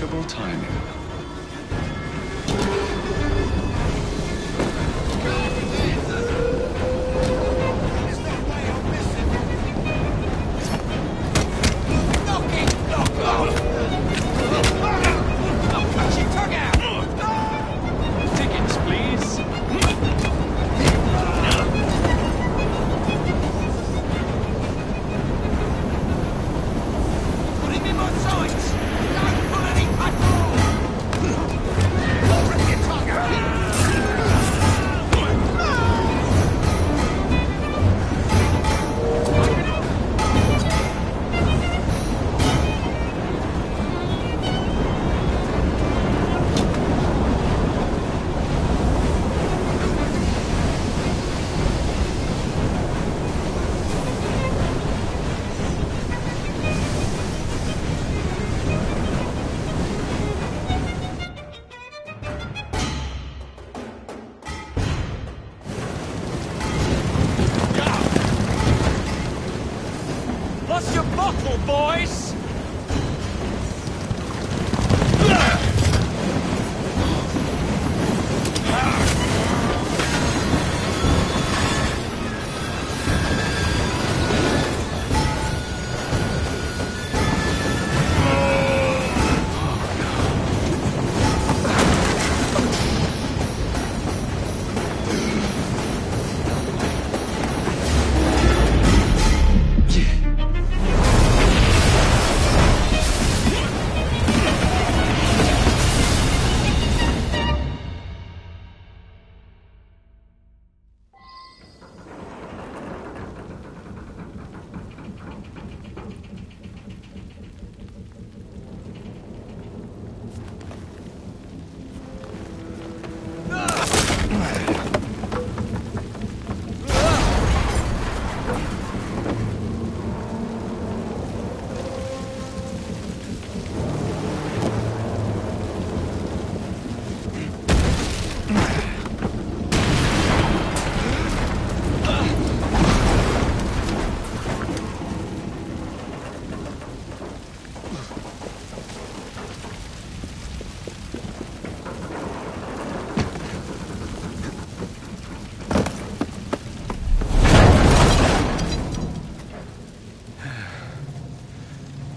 Impeccable timing. Tickets, please. Put him in my sights! Don't pull any patrol! Rip your tongue out! What's your bottle, boys?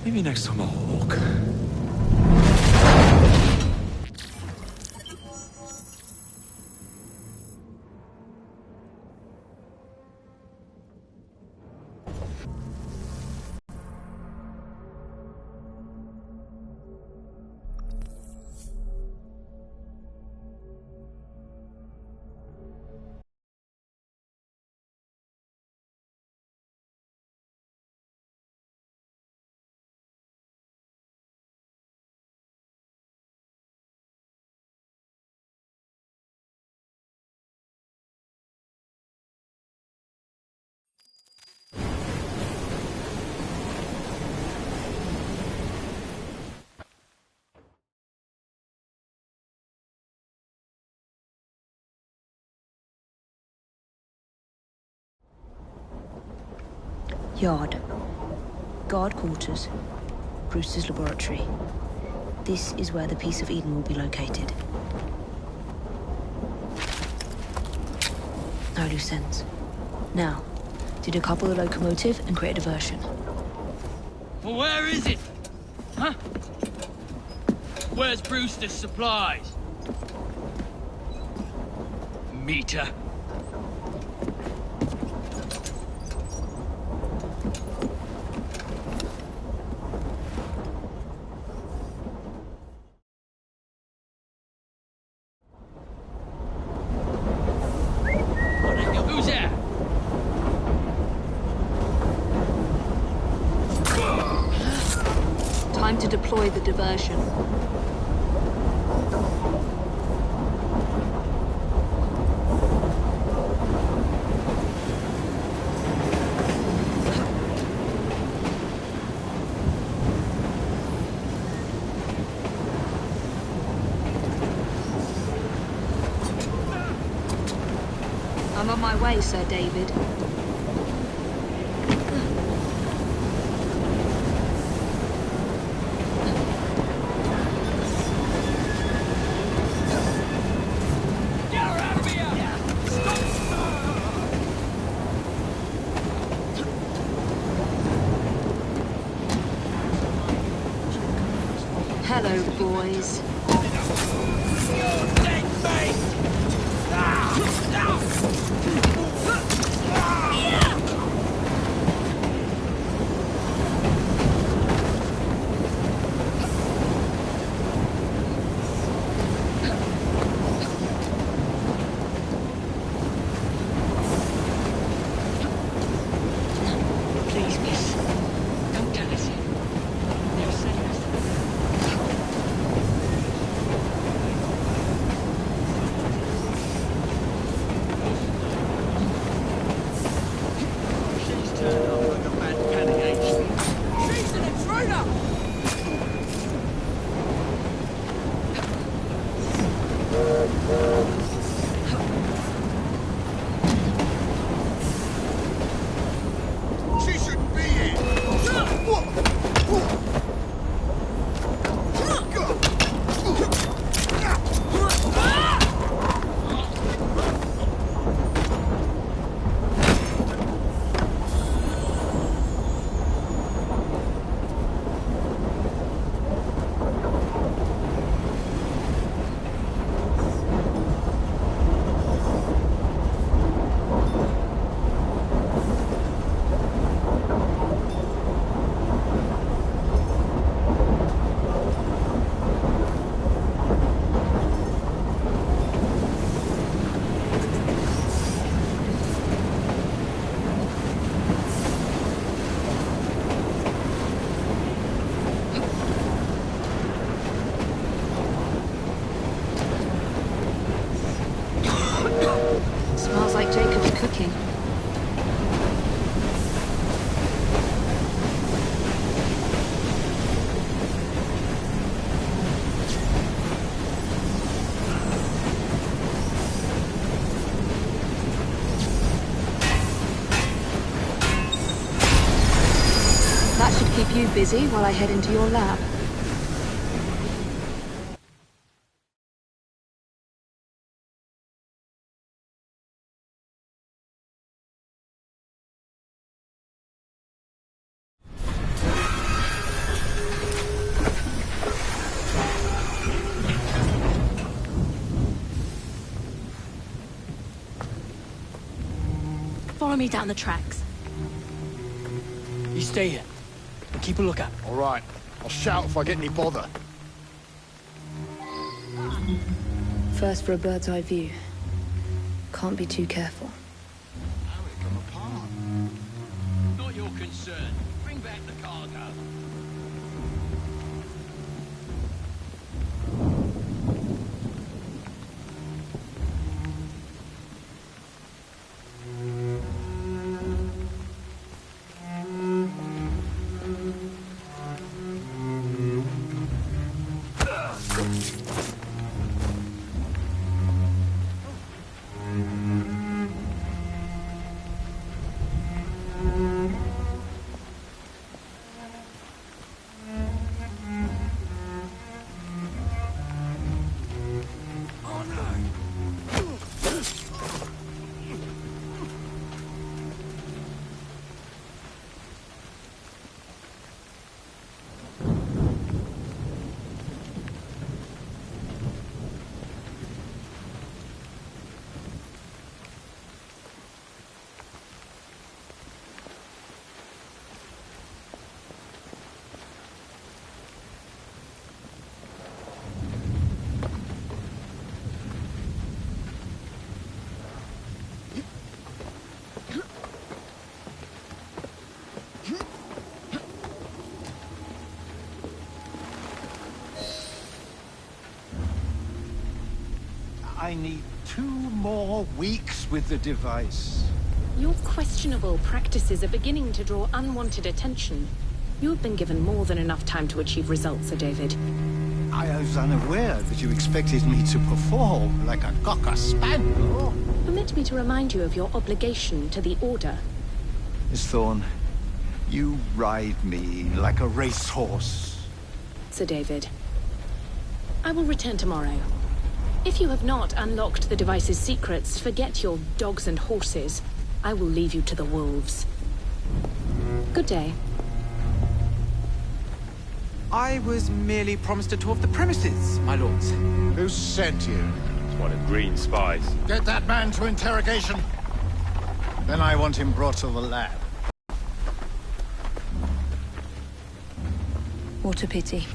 Maybe next time I'll walk. Yard. Guard quarters. Brewster's laboratory. This is where the piece of Eden will be located. No loose ends. Now, to decouple the locomotive and create a diversion. Well, where is it? Huh? Where's Brewster's supplies? Meter. Who's that? Time to deploy the diversion. I'm on my way, Sir David. Hello, boys. Dead mate! Please, miss. Don't tell us. They're sailors. She's turned up like a mad candidate. She's an intruder! She shouldn't be here! Smells like Jacob's cooking. That should keep you busy while I head into your lab. Follow me down the tracks. You stay here. And keep a lookout. All right. I'll shout if I get any bother. First for a bird's eye view. Can't be too careful. How it come apart? Not your concern. Bring back the cargo. I need 2 more weeks with the device. Your questionable practices are beginning to draw unwanted attention. You have been given more than enough time to achieve results, Sir David. I was unaware that you expected me to perform like a cocker spaniel. Permit me to remind you of your obligation to the Order. Miss Thorne, you ride me like a racehorse. Sir David. I will return tomorrow. If you have not unlocked the device's secrets, forget your dogs and horses. I will leave you to the wolves. Good day. I was merely promised a tour of the premises, my lords. Who sent you? It's one of Green's spies. Get that man to interrogation. Then I want him brought to the lab. What a pity.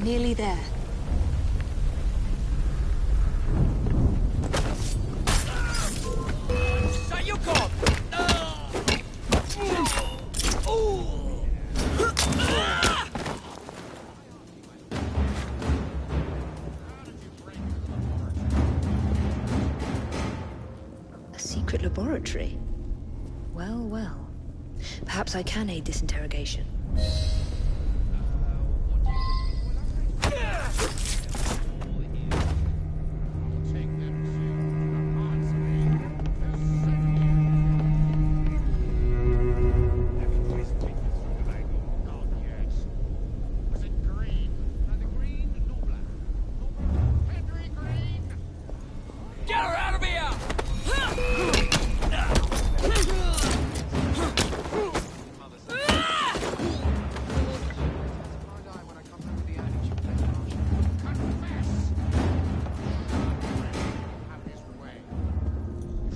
Nearly there. Shut your gob! A secret laboratory? Well, well. Perhaps I can aid this interrogation. Get her out of here!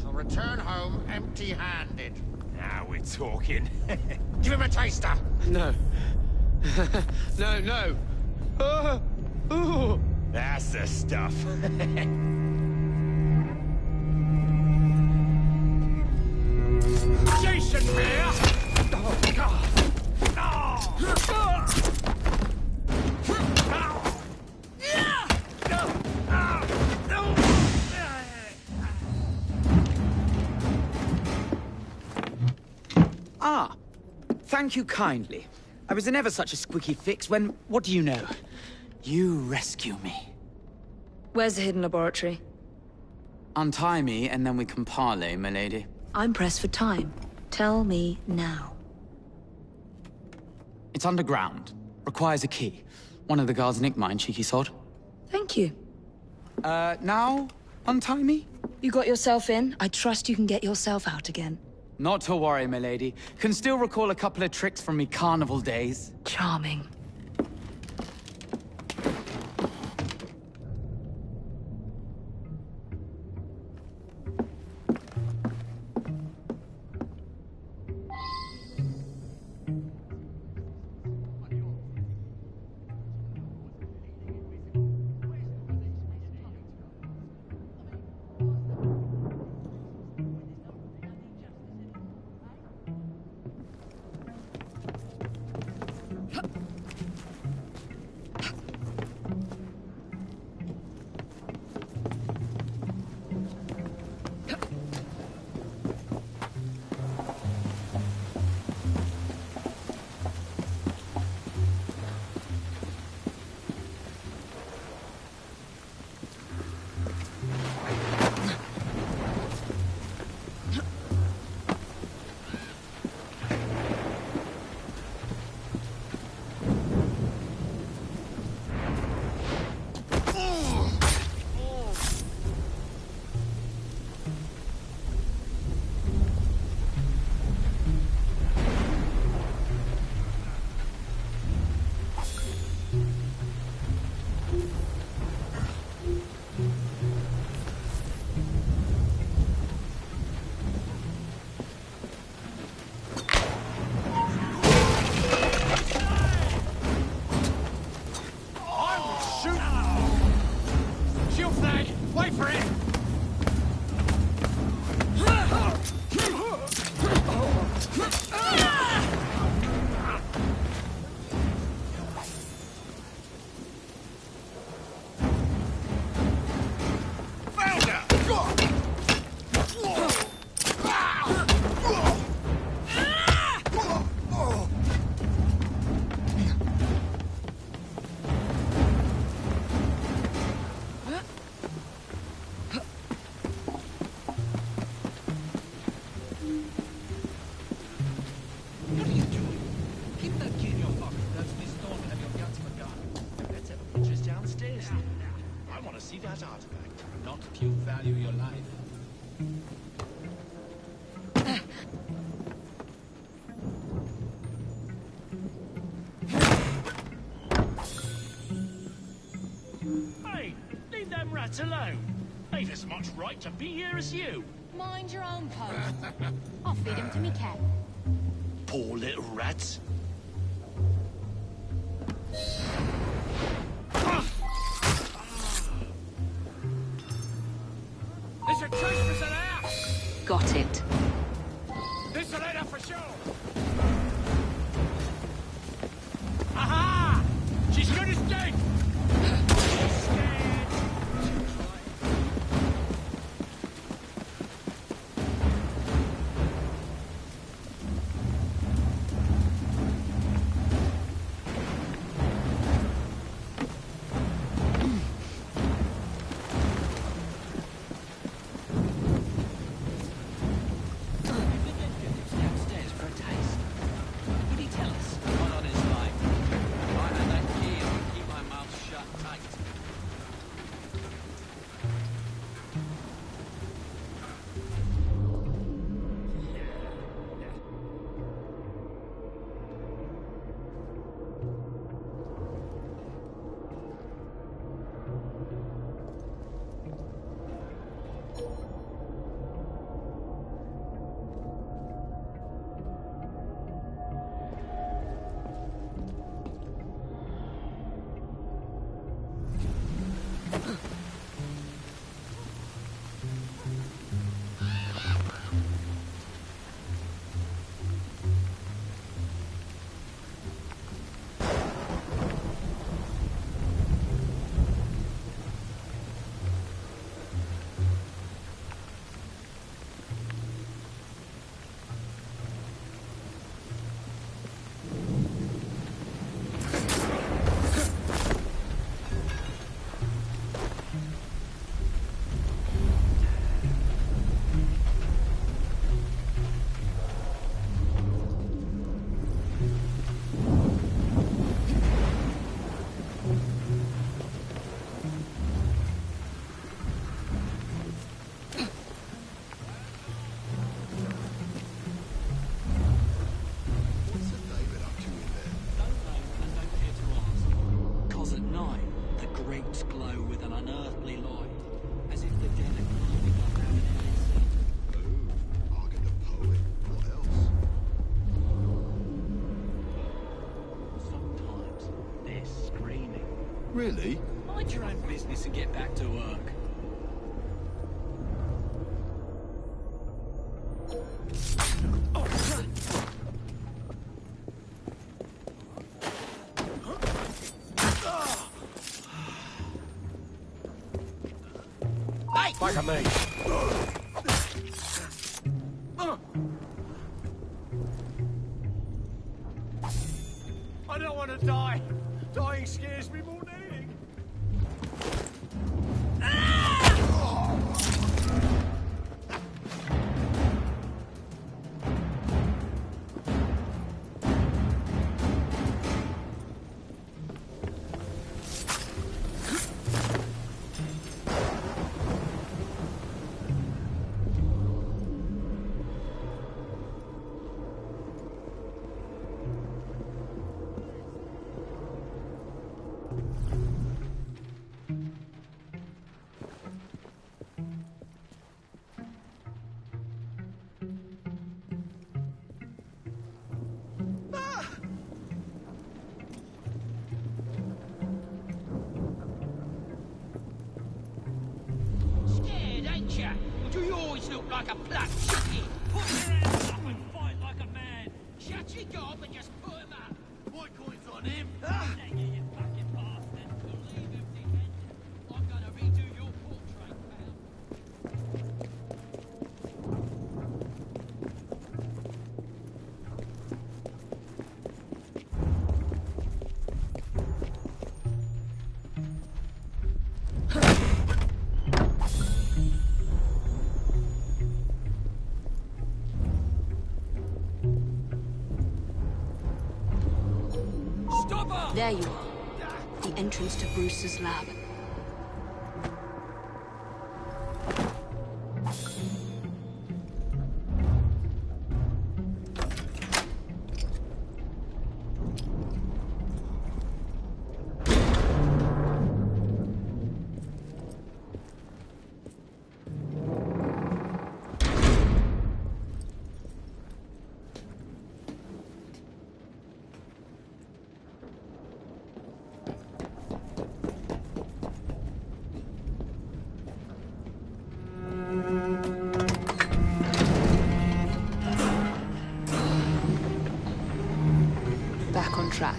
Shall return home empty-handed. Now we're talking. Give him a taster. No. No. Ooh. That's the stuff. Jason Bear! Ah, thank you kindly. I was in ever such a squeaky fix when, what do you know? You rescue me. Where's the hidden laboratory? Untie me and then we can parley, my lady. I'm pressed for time. Tell me now. It's underground. Requires a key. One of the guards nicked mine, cheeky sod. Thank you. Now? Untie me? You got yourself in. I trust you can get yourself out again. Not to worry, my lady. Can still recall a couple of tricks from me carnival days. Charming. alone. They've as much right to be here as you. Mind your own post. I'll feed him to me cat. Poor little rats. There's a trespass in there! Got it. This will end up for sure! Aha! She's good as dead! She's scared! Really? Mind your own business and get back to work. Back at me. I don't want to die. Dying scares me more than anything. Do you always look like a black chicken? Put your hands up and fight like a man. Shut your gob and just put him up. My coin's on him. Dang it, you fucking bastard. You'll leave empty-handed. I'm gonna redo your portrait, pal. There you are. The entrance to Bruce's lab. back on track.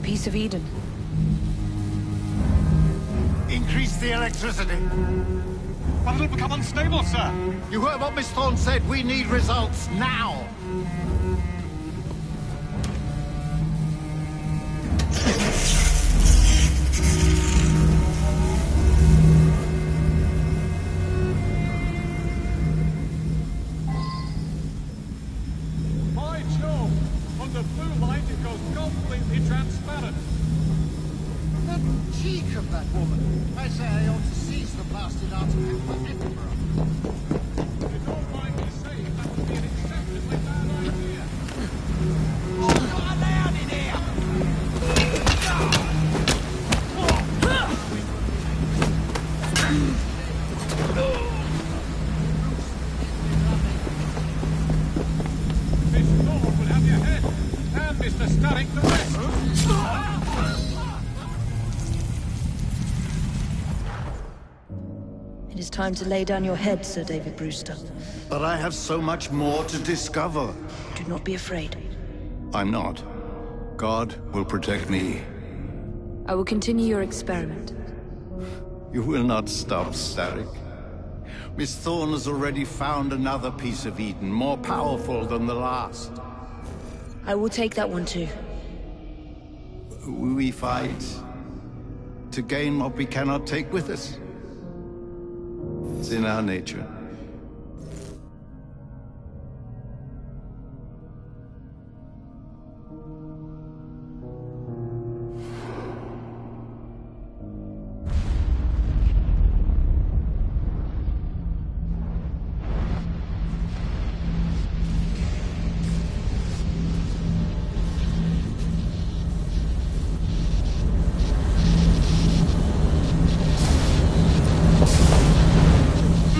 Piece of Eden. Increase the electricity. But it'll become unstable, sir. You heard what Miss Thorne said. We need results now. By Jove! On the blue light, it goes completely transparent. The cheek of that woman. I say I ought to seize the blasted artifact for Edinburgh. You don't mind me saying that would be an exceptionally bad idea. Oh, not allowed in here! Miss Thorne will have your head, and Mr. Starrick the rest. It is time to lay down your head, Sir David Brewster. But I have so much more to discover. Do not be afraid. I'm not. God will protect me. I will continue your experiment. You will not stop, Starrick. Miss Thorne has already found another piece of Eden, more powerful than the last. I will take that one too. We fight to gain what we cannot take with us. It's in our nature.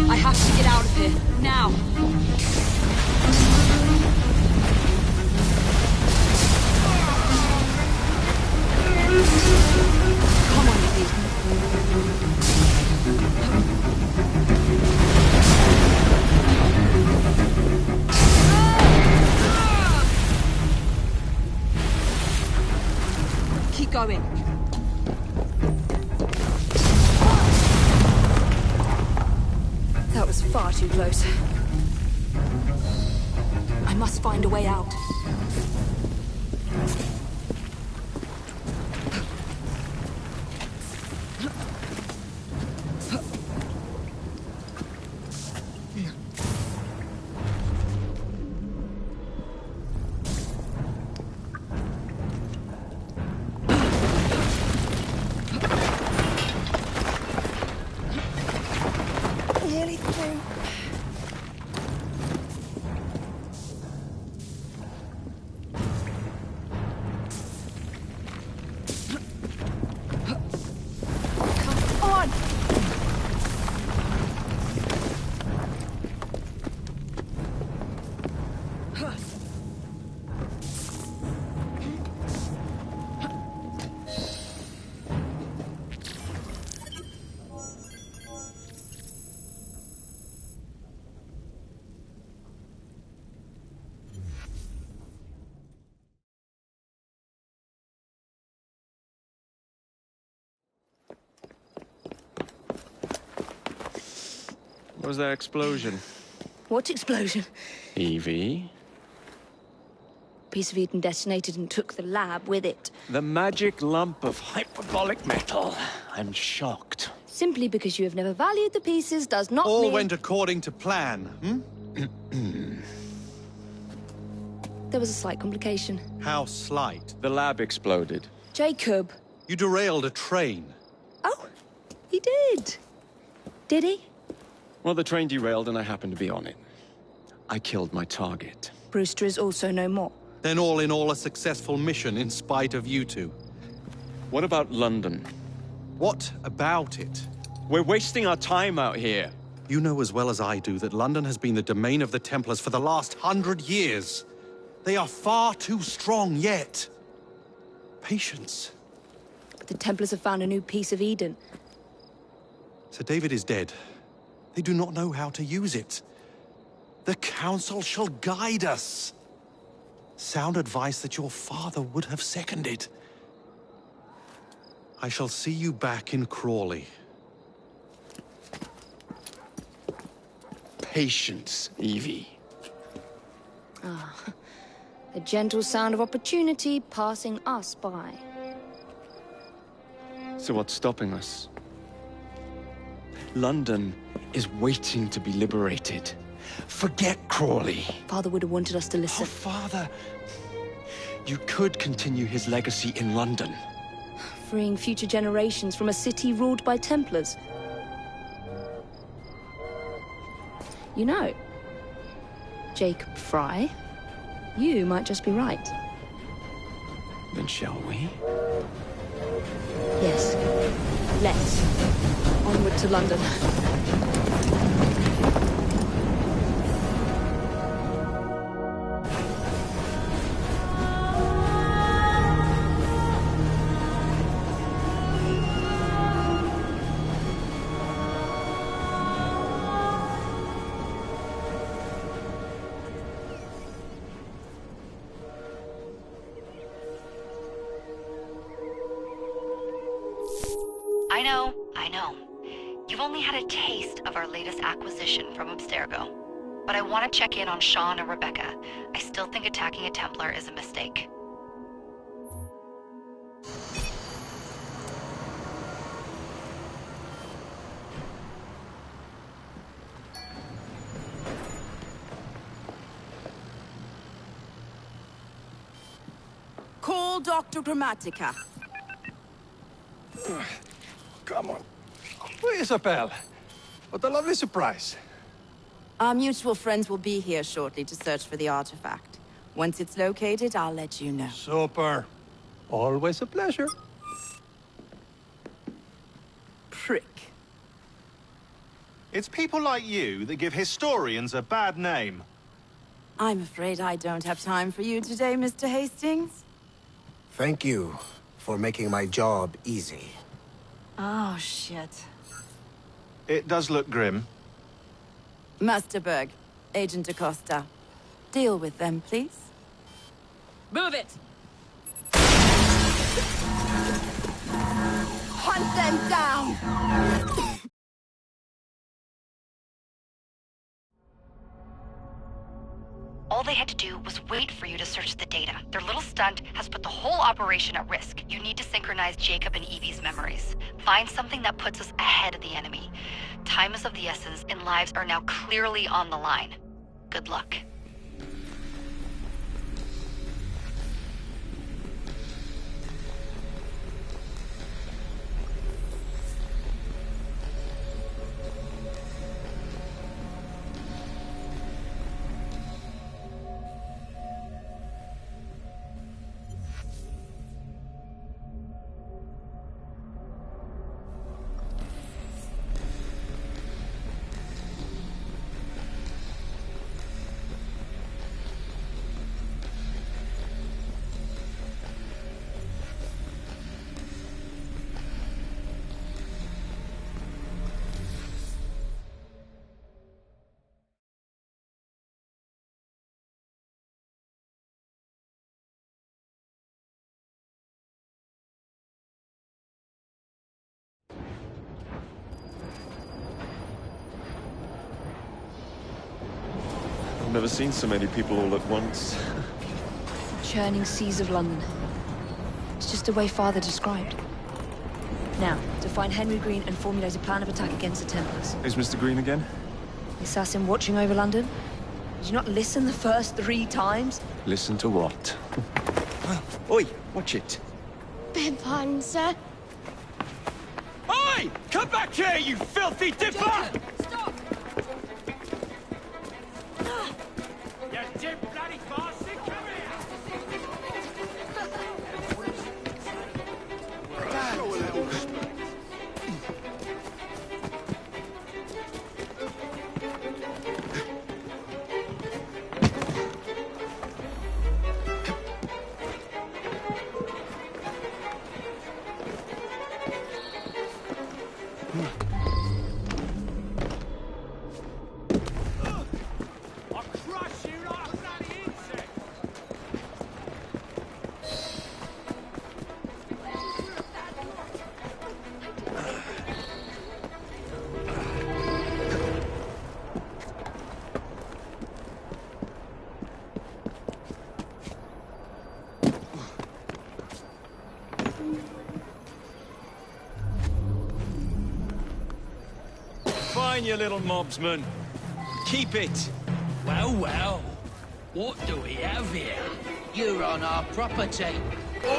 I have to get out of here, now! Come on, Eden. Keep going. That was far too close. I must find a way out. Nearly through. Come on! What was that explosion? What explosion? Evie? Piece of Eden detonated and took the lab with it. The magic lump of hyperbolic metal. I'm shocked. Simply because you have never valued the pieces does not All mean... went according to plan, There was a slight complication. How slight. The lab exploded. Jacob. You derailed a train. Oh, he did. Did he? Well, the train derailed and I happened to be on it. I killed my target. Brewster is also no more. Then all in all a successful mission in spite of you two. What about London? What about it? We're wasting our time out here. You know as well as I do that London has been the domain of the Templars for the last 100 years. They are far too strong yet. Patience. But the Templars have found a new piece of Eden. Sir David is dead. They do not know how to use it. The Council shall guide us. Sound advice that your father would have seconded. I shall see you back in Crawley. Patience, Evie. Ah, the gentle sound of opportunity passing us by. So what's stopping us? London is waiting to be liberated. Forget Crawley. Father would have wanted us to listen. Oh, Father. You could continue his legacy in London. Freeing future generations from a city ruled by Templars. You know, Jacob Fry, you might just be right. Then shall we? Yes. Let's. Onward to London. I know. You've only had a taste of our latest acquisition from Abstergo. But I want to check in on Sean and Rebecca. I still think attacking a Templar is a mistake. Call Dr. Grammatica. Come on. Isabel. What a lovely surprise. Our mutual friends will be here shortly to search for the artifact. Once it's located, I'll let you know. Super. Always a pleasure. Prick. It's people like you that give historians a bad name. I'm afraid I don't have time for you today, Mr. Hastings. Thank you for making my job easy. Oh, shit. It does look grim. Masterberg, Agent Acosta. Deal with them, please. Move it! Hunt them down! All they had to do was wait for you to search the data. Their little stunt has put the whole operation at risk. You need to synchronize Jacob and Evie's memories. Find something that puts us ahead of the enemy. Time is of the essence, and lives are now clearly on the line. Good luck. I've never seen so many people all at once. Churning seas of London. It's just the way Father described. Now, to find Henry Green and formulate a plan of attack against the Templars. Is Mr. Green again? The assassin watching over London? Did you not listen the first 3 times? Listen to what? Oi, watch it. Beg pardon, sir. Oi! Come back here, you filthy dipper! Stop! You dip bloody bastard, come Fine, you little mobsman. Keep it. Well, well. What do we have here? You're on our property.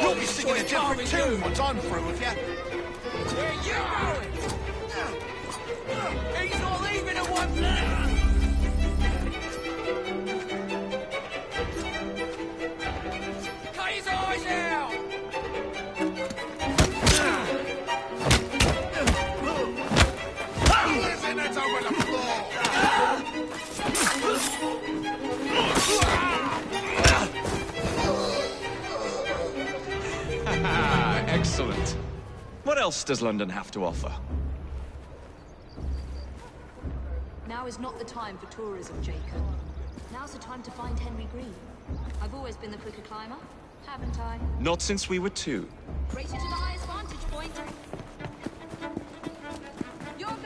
You'll be singing a different tune once I'm through with you. Where you going? He's not leaving at one minute. Cut his eyes out! Listen, it's over the floor. Excellent. What else does London have to offer? Now is not the time for tourism, Jacob. Now's the time to find Henry Green. I've always been the quicker climber, haven't I? Not since we were 2. Race you to the highest vantage point.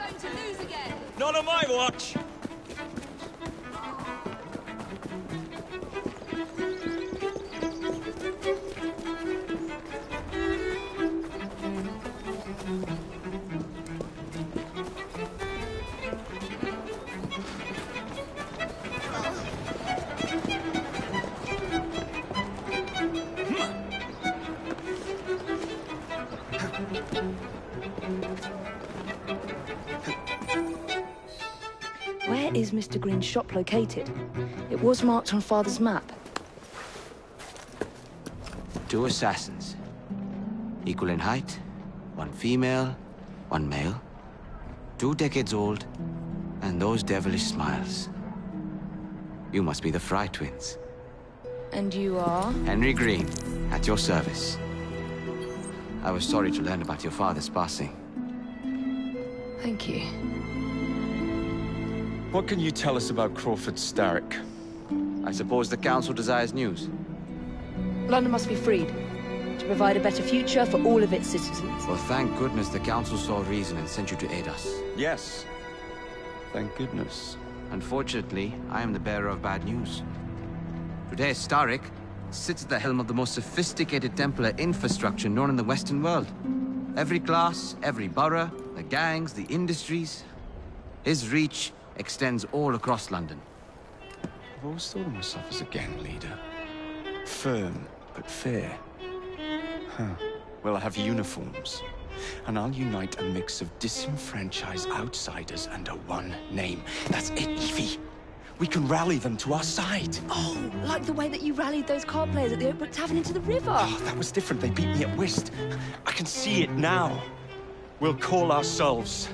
going to lose again. Not on my watch! Where is Mr. Green's shop located? It was marked on Father's map. 2 assassins. Equal in height, 1 female, 1 male. 2 decades old, and those devilish smiles. You must be the Fry twins. And you are? Henry Green, at your service. I was sorry to learn about your father's passing. Thank you. What can you tell us about Crawford Starrick? I suppose the Council desires news. London must be freed, to provide a better future for all of its citizens. Well, thank goodness the Council saw reason and sent you to aid us. Yes. Thank goodness. Unfortunately, I am the bearer of bad news. Today, Starrick sits at the helm of the most sophisticated Templar infrastructure known in the Western world. Every class, every borough, the gangs, the industries. His reach extends all across London. I've always thought of myself as a gang leader. Firm, but fair. Huh. Well, I have uniforms. And I'll unite a mix of disenfranchised outsiders under one name. That's it, Evie. We can rally them to our side. Oh, like the way that you rallied those card players at the Oakbrook Tavern into the river. Oh, that was different. They beat me at whist. I can see it now. We'll call ourselves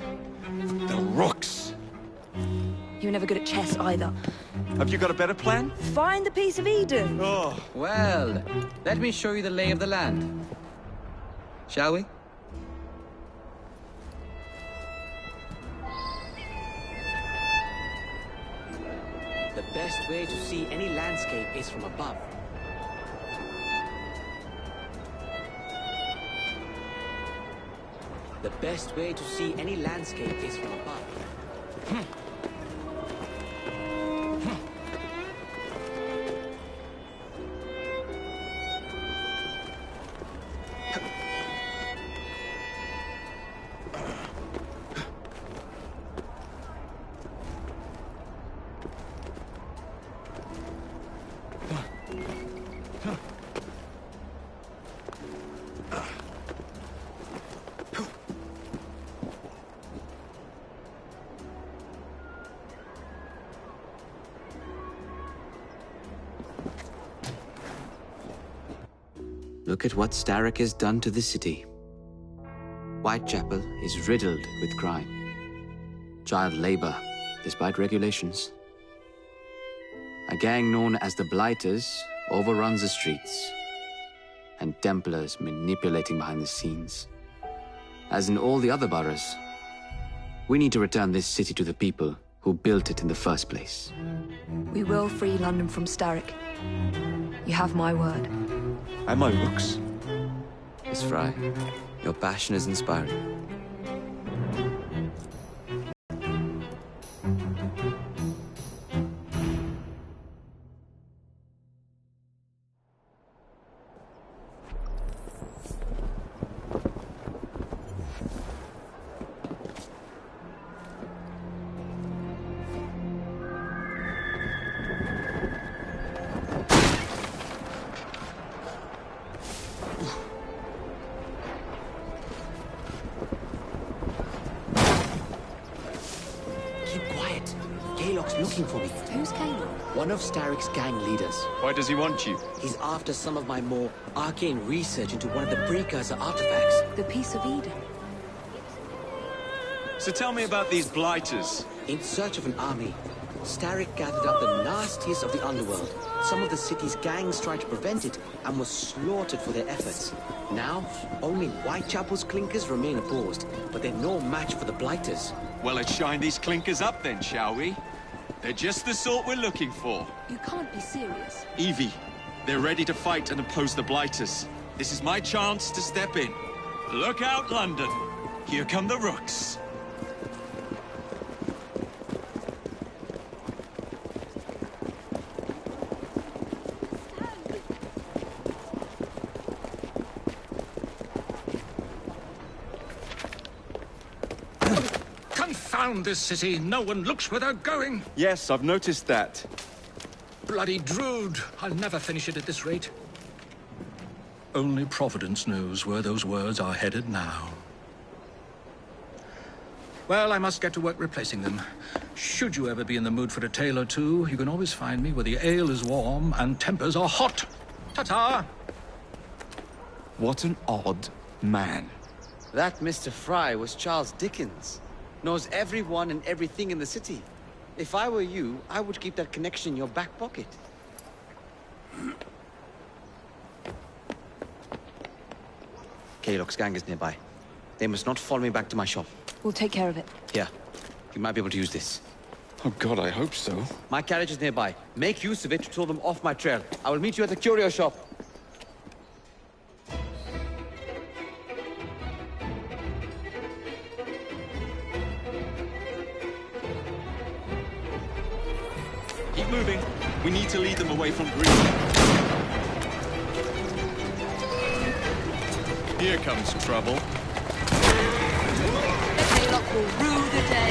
the Rooks. You were never good at chess either. Have you got a better plan? Find the piece of Eden. Oh. Well, let me show you the lay of the land. Shall we? The best way to see any landscape is from above. The best way to see any landscape is from above. Look at what Starrick has done to the city. Whitechapel is riddled with crime. Child labor, despite regulations. A gang known as the Blighters overruns the streets, and Templars manipulating behind the scenes. As in all the other boroughs, we need to return this city to the people who built it in the first place. We will free London from Starrick. You have my word. And my Rooks. Miss Fry, your passion is inspiring. Looking for me. Who's Caleb? One of Starrick's gang leaders. Why does he want you? He's after some of my more arcane research into one of the precursor artifacts. The piece of Eden. So tell me about these Blighters. In search of an army, Starrick gathered up the nastiest of the underworld. Some of the city's gangs tried to prevent it and were slaughtered for their efforts. Now, only Whitechapel's clinkers remain opposed, but they're no match for the Blighters. Well, let's shine these clinkers up then, shall we? They're just the sort we're looking for. You can't be serious. Evie, they're ready to fight and oppose the Blighters. This is my chance to step in. Look out, London. Here come the Rooks. around this city, no one looks where they're going. Yes, I've noticed that. Bloody Drood. I'll never finish it at this rate. Only Providence knows where those words are headed now. Well, I must get to work replacing them. Should you ever be in the mood for a tale or two, you can always find me where the ale is warm and tempers are hot. Ta-ta! What an odd man. That Mr. Fry was Charles Dickens. Knows everyone and everything in the city. If I were you, I would keep that connection in your back pocket. Kaylock's gang is nearby. They must not follow me back to my shop. We'll take care of it. Here, you might be able to use this. Oh God, I hope so. My carriage is nearby. Make use of it to throw them off my trail. I will meet you at the curio shop. Keep moving. We need to lead them away from Green. Here comes trouble. The Kaylock will rue the day.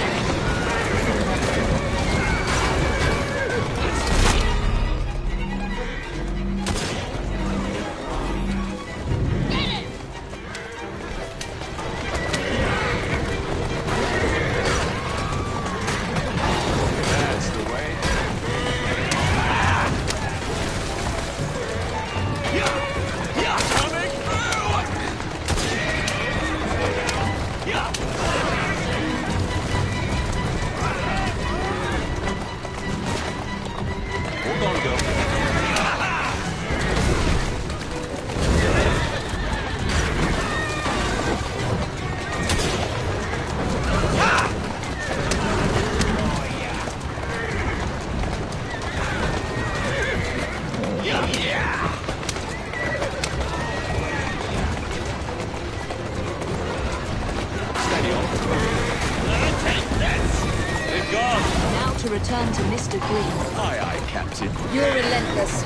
Return to Mr. Green. Aye, aye, Captain. You're relentless.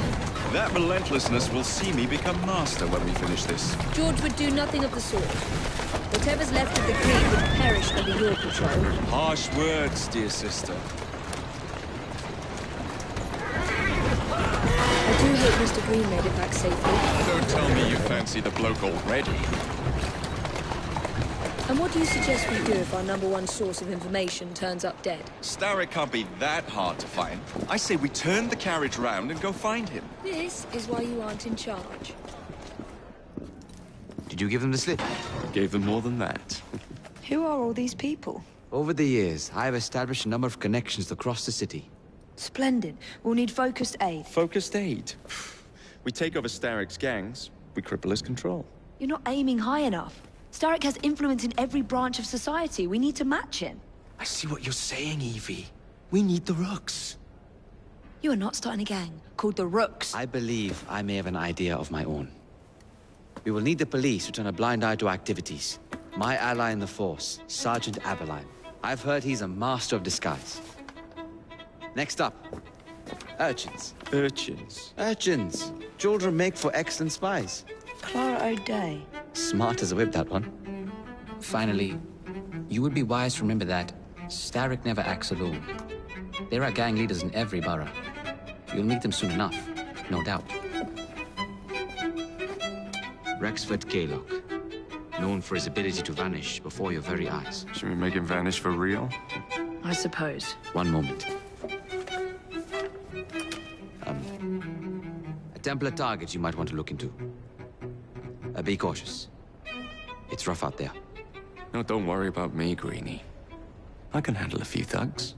That relentlessness will see me become master when we finish this. George would do nothing of the sort. Whatever's left of the Green would perish under your control. Harsh words, dear sister. I do hope Mr. Green made it back safely. Don't tell me you fancy the bloke already. And what do you suggest we do if our #1 source of information turns up dead? Starrick can't be that hard to find. I say we turn the carriage round and go find him. This is why you aren't in charge. Did you give them the slip? Gave them more than that. Who are all these people? Over the years, I have established a number of connections across the city. Splendid. We'll need focused aid. Focused aid? We take over Starrick's gangs, we cripple his control. You're not aiming high enough. Starrick has influence in every branch of society. We need to match him. I see what you're saying, Evie. We need the Rooks. You are not starting a gang called the Rooks. I believe I may have an idea of my own. We will need the police to turn a blind eye to activities. My ally in the force, Sergeant Aberline. I've heard he's a master of disguise. Next up, urchins. Urchins? Urchins. Children make for excellent spies. Clara O'Day. Smart as a whip, that one. Finally, you would be wise to remember that Starrick never acts alone. There are gang leaders in every borough. You'll meet them soon enough, no doubt. Rexford Kaylock, known for his ability to vanish before your very eyes. Should we make him vanish for real? I suppose. One moment. A Templar target you might want to look into. Be cautious. It's rough out there. No, don't worry about me, Greenie. I can handle a few thugs.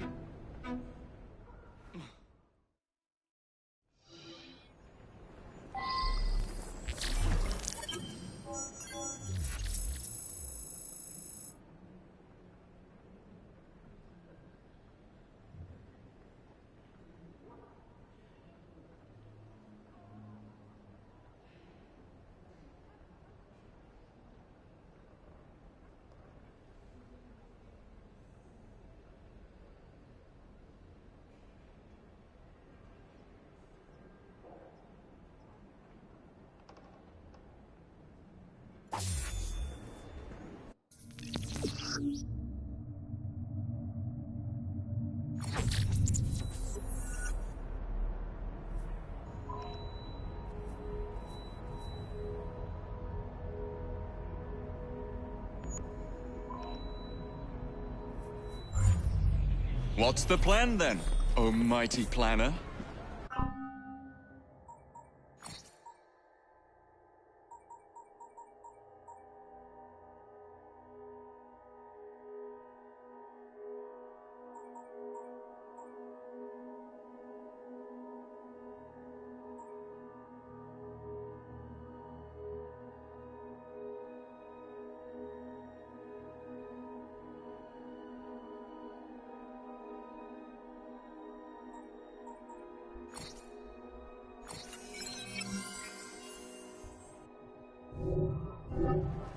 What's the plan then, oh mighty planner?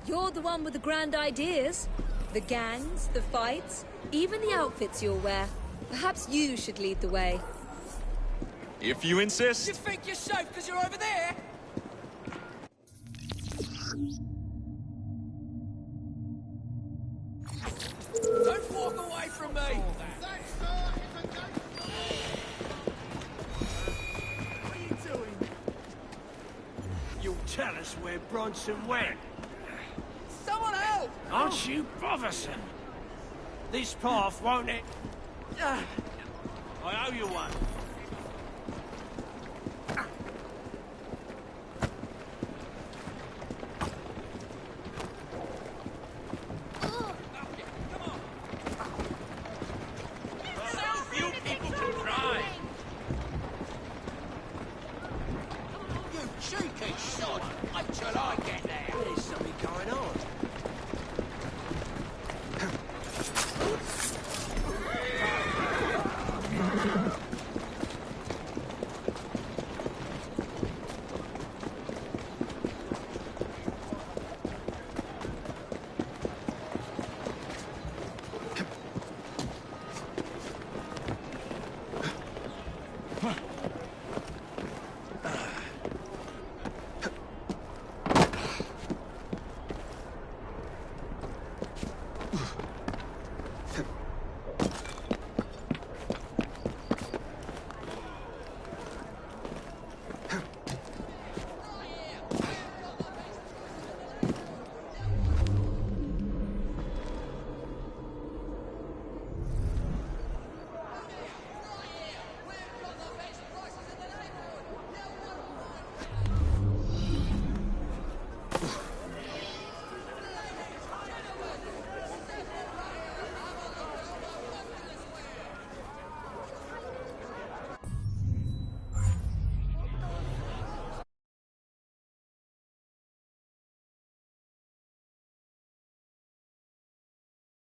You're the one with the grand ideas. The gangs, the fights, even the outfits you'll wear. Perhaps you should lead the way. If you insist. You think you're safe because you're over there? Don't walk away from me! What are you doing? You'll tell us where Bronson went. Someone help! Aren't you bothersome? This path, won't it? I owe you one. You people can drive! You cheeky sod! Wait till I get there! There's something going on.